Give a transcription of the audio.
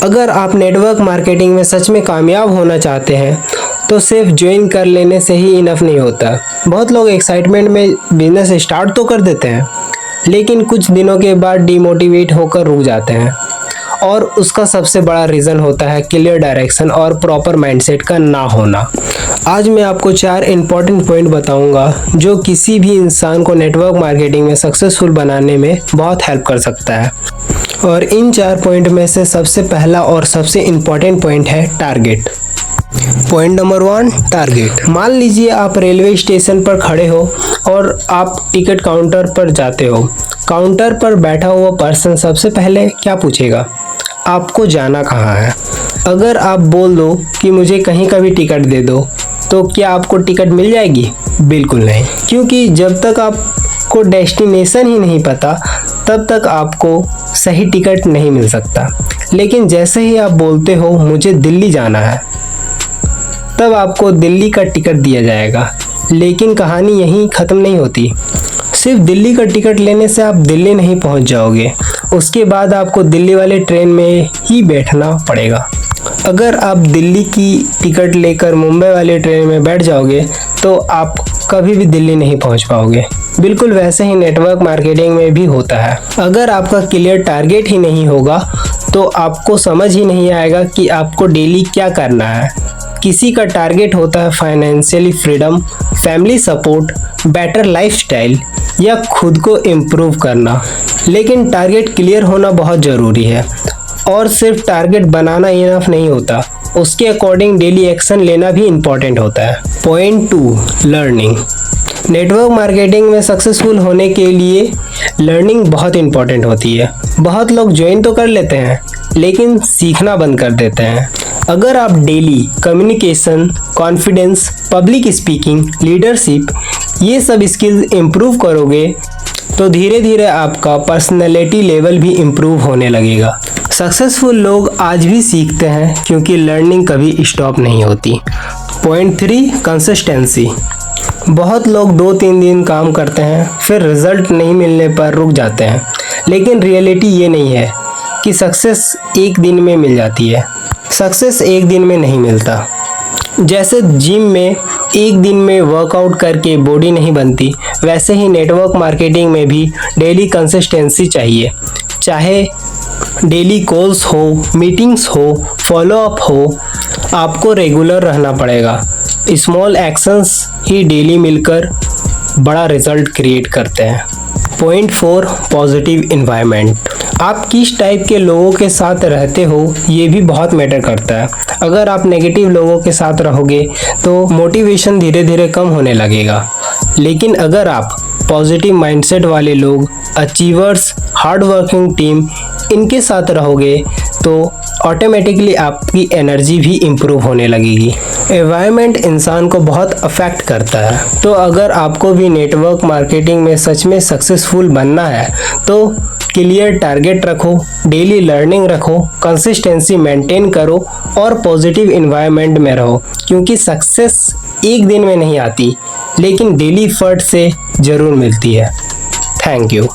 अगर आप network marketing में सच में कामयाब होना चाहते हैं तो सिर्फ ज्वाइन कर लेने से ही इनफ नहीं होता। बहुत लोग एक्साइटमेंट में बिजनेस स्टार्ट तो कर देते हैं, लेकिन कुछ दिनों के बाद डिमोटिवेट होकर रुक जाते हैं और उसका सबसे बड़ा रीज़न होता है क्लियर डायरेक्शन और प्रॉपर माइंडसेट का ना होना। आज मैं आपको 4 इम्पॉर्टेंट पॉइंट बताऊंगा जो किसी भी इंसान को नेटवर्क मार्केटिंग में सक्सेसफुल बनाने में बहुत हेल्प कर सकता है। और इन 4 पॉइंट में से सबसे पहला और सबसे इम्पॉर्टेंट पॉइंट है टारगेट। Point number 1, target. मान लीजिए आप रेलवे स्टेशन पर खड़े हो और आप टिकट काउंटर पर जाते हो। काउंटर पर बैठा हुआ पर्सन सबसे पहले क्या पूछेगा? आपको जाना कहाँ है? अगर आप बोल दो कि मुझे कहीं का भी टिकट दे दो, तो क्या आपको टिकट मिल जाएगी? बिल्कुल नहीं, क्योंकि जब तक आपको डेस्टिनेशन ही नहीं पता तब तक आपको सही टिकट नहीं मिल सकता। लेकिन जैसे ही आप बोलते हो मुझे दिल्ली जाना है, तब आपको दिल्ली का टिकट दिया जाएगा। लेकिन कहानी यहीं ख़त्म नहीं होती। सिर्फ दिल्ली का टिकट लेने से आप दिल्ली नहीं पहुंच जाओगे, उसके बाद आपको दिल्ली वाले ट्रेन में ही बैठना पड़ेगा। अगर आप दिल्ली की टिकट लेकर मुंबई वाले ट्रेन में बैठ जाओगे तो आप कभी भी दिल्ली नहीं पहुंच पाओगे। बिल्कुल वैसे ही नेटवर्क मार्केटिंग में भी होता है। अगर आपका क्लियर टारगेट ही नहीं होगा तो आपको समझ ही नहीं आएगा कि आपको डेली क्या करना है। किसी का टारगेट होता है financially freedom, family support, better lifestyle या खुद को इम्प्रूव करना। लेकिन टारगेट क्लियर होना बहुत ज़रूरी है और सिर्फ टारगेट बनाना इनफ नहीं होता, उसके अकॉर्डिंग डेली एक्शन लेना भी इम्पॉर्टेंट होता है। Point 2, learning. नेटवर्क मार्केटिंग में सक्सेसफुल होने के लिए लर्निंग बहुत इम्पॉर्टेंट होती है। बहुत लोग ज्वाइन तो कर लेते हैं लेकिन सीखना बंद कर देते हैं। अगर आप daily communication, confidence, public speaking, leadership ये सब स्किल्स इम्प्रूव करोगे तो धीरे धीरे आपका पर्सनैलिटी लेवल भी इम्प्रूव होने लगेगा। सक्सेसफुल लोग आज भी सीखते हैं क्योंकि लर्निंग कभी स्टॉप नहीं होती। Point 3, consistency. बहुत लोग 2-3 दिन काम करते हैं फिर रिजल्ट नहीं मिलने पर रुक जाते हैं, लेकिन रियलिटी ये नहीं है कि सक्सेस एक दिन में मिल जाती है। सक्सेस एक दिन में नहीं मिलता। जैसे जिम में एक दिन में वर्कआउट करके बॉडी नहीं बनती, वैसे ही नेटवर्क मार्केटिंग में भी डेली कंसिस्टेंसी चाहिए। चाहे डेली कॉल्स हो, मीटिंग्स हो, फॉलोअप हो, आपको रेगुलर रहना पड़ेगा। स्मॉल एक्शंस ही डेली मिलकर बड़ा रिजल्ट क्रिएट करते हैं। Point 4, positive environment. आप किस टाइप के लोगों के साथ रहते हो ये भी बहुत मैटर करता है। अगर आप नेगेटिव लोगों के साथ रहोगे तो मोटिवेशन धीरे धीरे कम होने लगेगा। लेकिन अगर आप पॉजिटिव माइंडसेट वाले लोग, अचीवर्स, हार्ड वर्किंग टीम इनके साथ रहोगे तो ऑटोमेटिकली आपकी एनर्जी भी इम्प्रूव होने लगेगी। एनवायरनमेंट इंसान को बहुत अफेक्ट करता है। तो अगर आपको भी नेटवर्क मार्केटिंग में सच में सक्सेसफुल बनना है तो क्लियर टारगेट रखो, डेली लर्निंग रखो, कंसिस्टेंसी मेंटेन करो और पॉजिटिव इन्वायरमेंट में रहो, क्योंकि सक्सेस एक दिन में नहीं आती लेकिन डेली एफर्ट से ज़रूर मिलती है। Thank you.